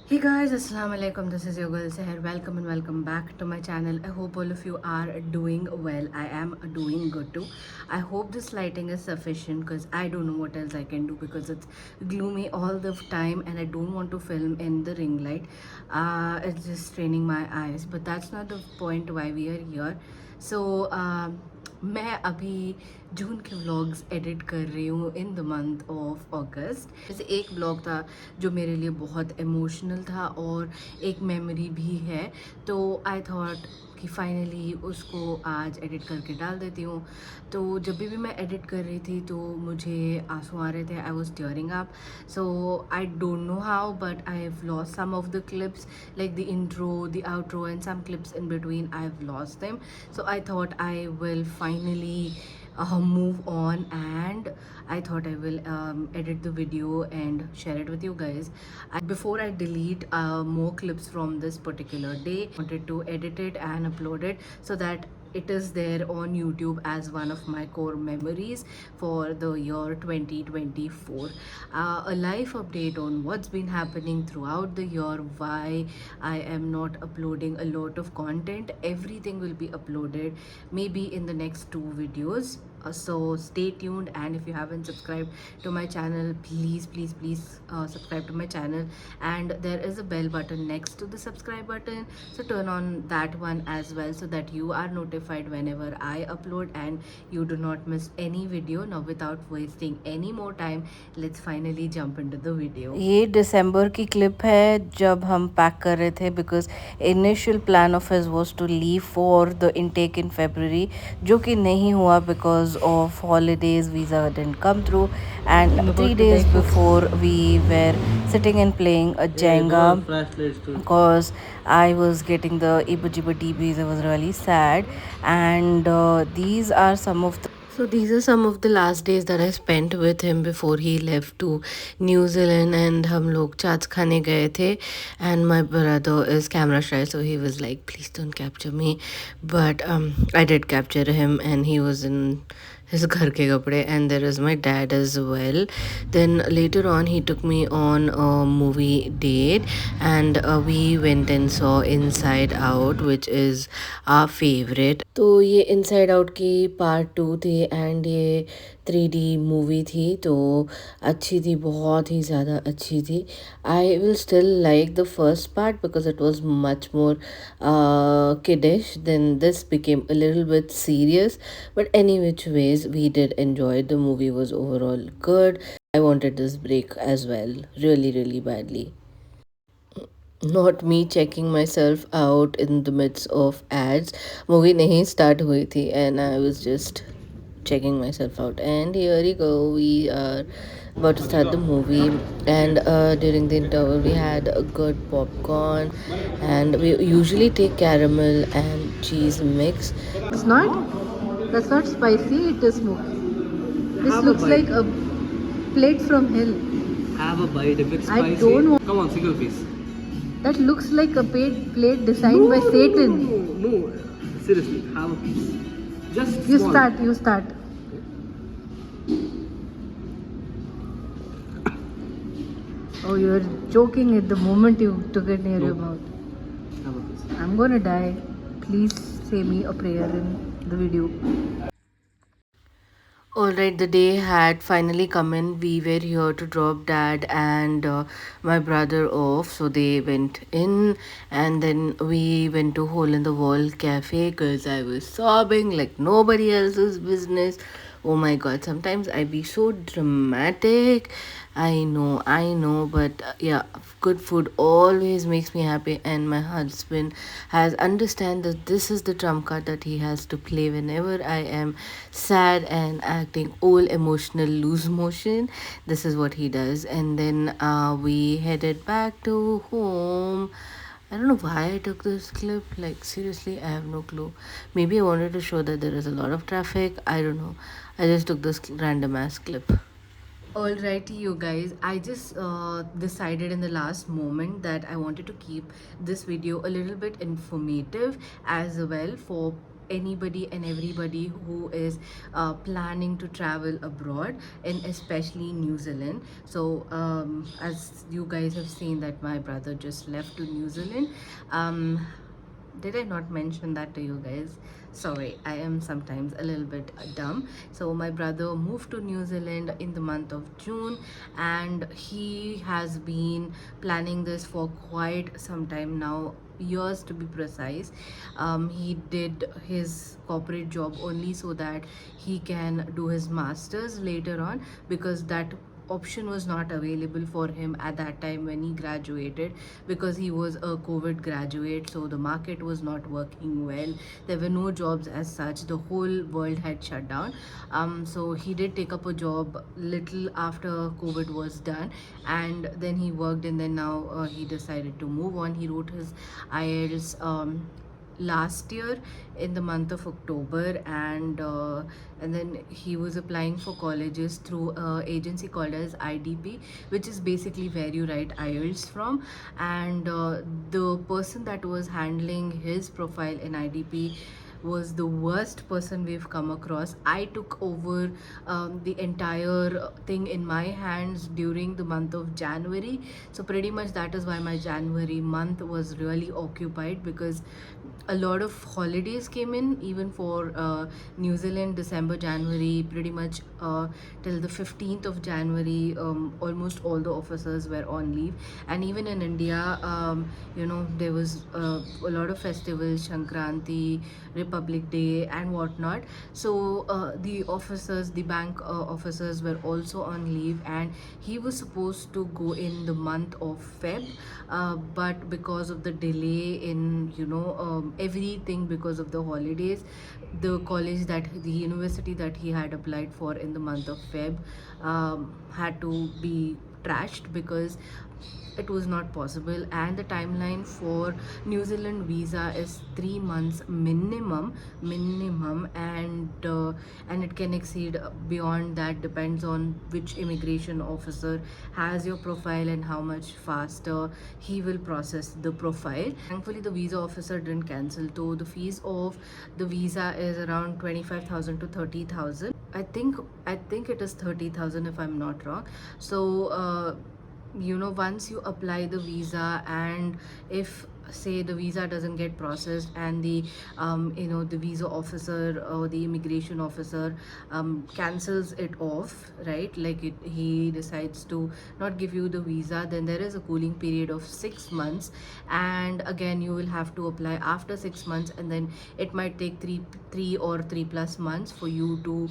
Hey guys, assalamu alaikum. This is your girl Seher. Welcome and welcome back to my channel. I hope all of you are doing well. I am doing good too. I hope this lighting is sufficient because I don't know what else I can do because it's gloomy all the time and I don't want to film in the ring light. It's just straining my eyes, but that's not the point why we are here. So, मैं अभी जून के vlogs edit कर रही हूँ in the month of अगस्त। जैसे एक blog था जो मेरे लिए बहुत इमोशनल था और एक मेमोरी भी है, तो आई थॉट कि फाइनली उसको आज एडिट करके डाल देती हूँ। तो जब भी मैं एडिट कर रही थी तो मुझे आंसू आ रहे थे, I was tearing up. So I don't know how but I have lost some of the clips, like the intro, the outro, and some clips in between. I've lost them, so I thought I will finally move on, and I thought I will edit the video and share it with you guys. Before I delete more clips from this particular day, I wanted to edit it and upload it so that it is there on YouTube as one of my core memories for the year 2024. A life update on what's been happening throughout the year, why I am not uploading a lot of content. Everything will be uploaded maybe in the next two videos. So stay tuned, and if you haven't subscribed to my channel, please subscribe to my channel, and there is a bell button next to the subscribe button, so turn on that one as well so that you are notified whenever I upload and you do not miss any video. Now without wasting any more time, let's finally jump into the video. ये दिसंबर की clip है जब हम pack कर रहे थे, because initial plan of his was to leave for the intake in February, जो कि नहीं हुआ because of holidays. Visa didn't come through, and 3 days before we were sitting and playing a Jenga because I was getting the Ibujiba DBs. I was really sad, and these are some of the these are some of the last days that I spent with him before he left to New Zealand, and हम लोग चाट खाने गए थे, and my brother is camera shy, so he was like, please don't capture me, but I did capture him, and he was in his घर के कपड़े, and there is my dad as well. Then later on he took me on a movie date, and we went and saw Inside Out, which is our favorite. तो ये Inside Out की part 2 थी, and ये 3D movie थी, तो अच्छी थी, बहुत ही ज़्यादा अच्छी थी. I will still like the first part because it was much more kiddish. Then this became a little bit serious, but any which ways we did enjoy it. The movie was overall good. I wanted this break as well, really badly. Not me checking myself out in the midst of ads. Movie nahi start hui thi, and I was just checking myself out, and here we go, we are about to start the movie. And during the interval we had a good popcorn, and we usually take caramel and cheese mix. It's not, that's not spicy, it is smoky. This have looks like a plate from hell. Have a bite. If it's I spicy, don't want. come on, single piece. That looks like a plate designed by Satan. No. Seriously, have a piece. Just You small. start, you start. Oh, you're joking at the moment you took it near No. your mouth. Have a piece. I'm gonna die. Please say me a prayer in the video. Alright, the day had finally come in. We were here to drop dad and my brother off. So they went in, and then we went to Hole in the Wall Cafe because I was sobbing like nobody else's business. Oh my god, sometimes I be so dramatic. I know, but yeah, good food always makes me happy, and my husband has understand that this is the trump card that he has to play whenever I am sad and acting all emotional loose motion. This is what he does, and then we headed back to home. I don't know why I took this clip. Like, seriously, I have no clue. Maybe I wanted to show that there is a lot of traffic. I don't know. I just took this random ass clip. Alrighty, you guys. I just decided in the last moment that I wanted to keep this video a little bit informative as well for anybody and everybody who is planning to travel abroad, and especially New Zealand. So as you guys have seen that my brother just left to New Zealand. Did I not mention that to you guys? Sorry, I am sometimes a little bit dumb. So my brother moved to New Zealand in the month of June, and he has been planning this for quite some time now, years to be precise. He did his corporate job only so that he can do his masters later on, because that option was not available for him at that time when he graduated, because he was a COVID graduate. So the market was not working well, there were no jobs as such, the whole world had shut down. So he did take up a job little after COVID was done, and then he worked, and then now he decided to move on. He wrote his IELTS last year in the month of October, and then he was applying for colleges through a agency called as IDP, which is basically where you write IELTS from. And the person that was handling his profile in IDP was the worst person we've come across. I took over the entire thing in my hands during the month of January. So pretty much that is why my January month was really occupied, because a lot of holidays came in, even for New Zealand. December, January, pretty much till the 15th of January, almost all the officers were on leave. And even in India, there was a lot of festivals, Shankranti, Republic Day, and whatnot. So the officers, the bank officers, were also on leave, and he was supposed to go in the month of Feb, but because of the delay in everything, because of the holidays, the university that he had applied for in the month of Feb had to be trashed, because it was not possible. And the timeline for New Zealand visa is 3 months minimum, and it can exceed beyond that, depends on which immigration officer has your profile and how much faster he will process the profile. Thankfully the visa officer didn't cancel, though the fees of the visa is around 25,000 to 30,000. I think it is 30,000 if I'm not wrong. So once you apply the visa, and if say the visa doesn't get processed, and the visa officer or the immigration officer cancels it off, right, like he decides to not give you the visa, then there is a cooling period of 6 months, and again you will have to apply after 6 months, and then it might take three or 3+ months for you to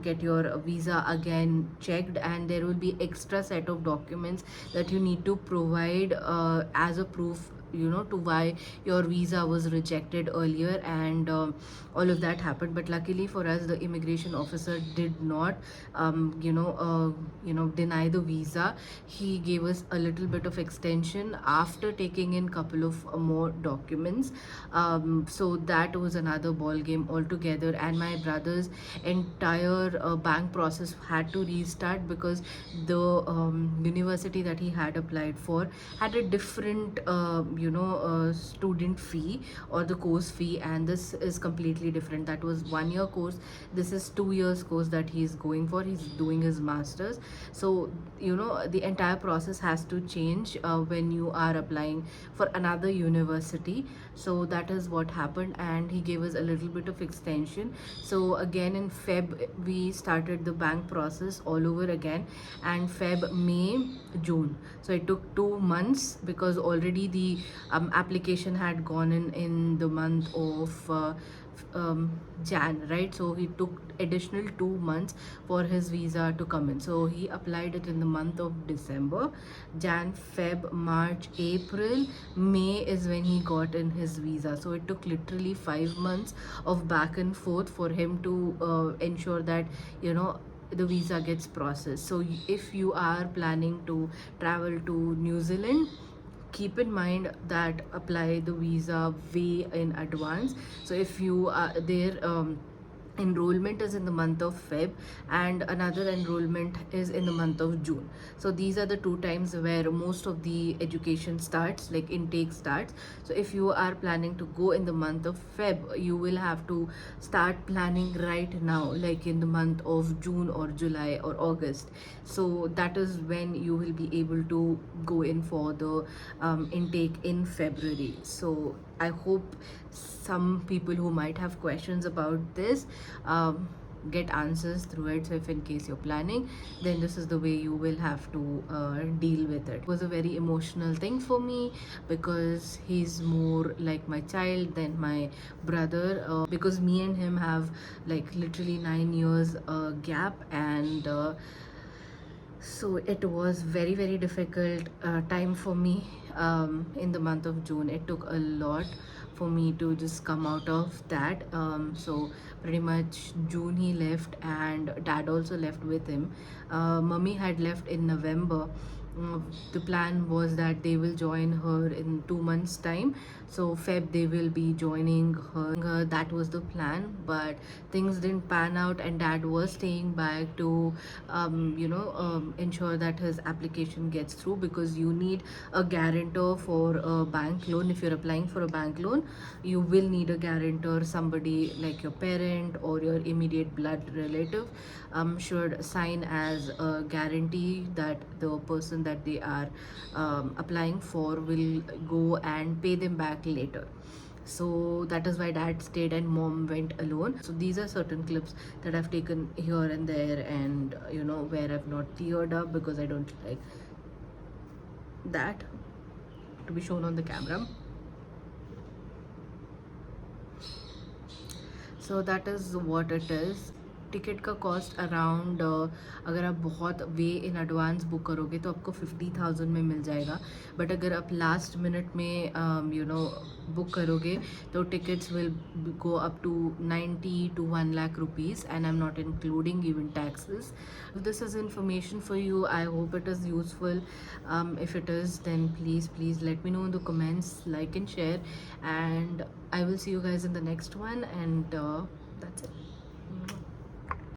get your visa again checked. And there will be extra set of documents that you need to provide as a proof, to why your visa was rejected earlier, and all of that happened. But luckily for us, the immigration officer did not deny the visa. He gave us a little bit of extension after taking in couple of more documents. So that was another ball game altogether, and my brother's entire bank process had to restart, because the university that he had applied for had a different student fee, or the course fee, and this is completely different. That was 1 year course, this is 2 years course that he's going for. He's doing his masters. So the entire process has to change when you are applying for another university. So that is what happened, and he gave us a little bit of extension. So again in Feb we started the bank process all over again, and Feb, May, June. So it took 2 months, because already the application had gone in the month of Jan, right? So he took additional 2 months for his visa to come in. So he applied it in the month of December. Jan, Feb, March, April, May is when he got in his visa. So it took literally 5 months of back and forth for him to ensure that the visa gets processed. So if you are planning to travel to New Zealand, keep in mind that apply the visa way in advance. So if you are there enrollment is in the month of Feb, and another enrollment is in the month of June. So these are the two times where most of the education starts, like intake starts. So if you are planning to go in the month of Feb, you will have to start planning right now, like in the month of June or July or August. So that is when you will be able to go in for the intake in February. So I hope some people who might have questions about this get answers through it. So if in case you're planning, then this is the way you will have to deal with it. It was a very emotional thing for me because he's more like my child than my brother, because me and him have like literally 9 years gap, and so it was very difficult time for me in the month of June. It took a lot for me to just come out of that. So pretty much June he left, and dad also left with him. Mummy had left in November. The plan was that they will join her in 2 months time, so Feb they will be joining her. That was the plan, but things didn't pan out, and dad was staying back to ensure that his application gets through, because you need a guarantor for a bank loan. If you're applying for a bank loan, you will need a guarantor. Somebody like your parent or your immediate blood relative should sign as a guarantee that the person that they are applying for will go and pay them back later. So that is why dad stayed and mom went alone. So these are certain clips that I've taken here and there, and where I've not cleared up because I don't like that to be shown on the camera. So that is what it is. Ticket का cost around, अगर आप बहुत वे in advance book करोगे तो आपको 50,000 में मिल जाएगा. But अगर आप लास्ट मिनट में बुक करोगे तो tickets will go up to 90 to 1 lakh rupees, and I'm not including even taxes. If this is information for you, I hope it is useful. If it is, then please let me know in the comments, like and share, and I will see you guys in the next one, and that's it.